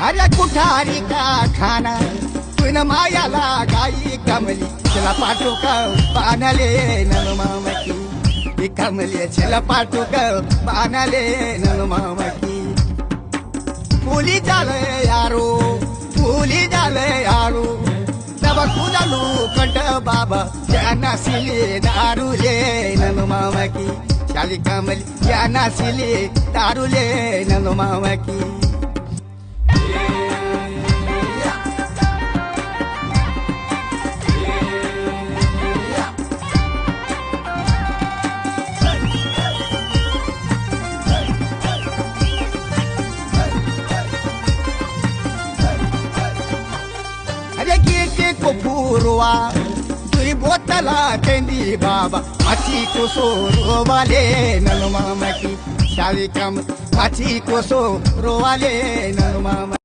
अरे कुठारी का खाना तुन मायाला गाई कमली चला पाठू का पानाले ननु मामकी कमली चला पाठू का पानाले ननु मामकी फुली झाले यारो फुली झाले यारो तब कुदालू कंट बाबा ज्यांना सिले दारूले ननु मामकी शाली कमली ज्यांना सिले दारूले ननु मामकी को पूर्वा तुरी बोतला तेंदी बाबा माची को सो रोवाले ननु मामा की शाली कम माची को सो रोवाले ननु मामा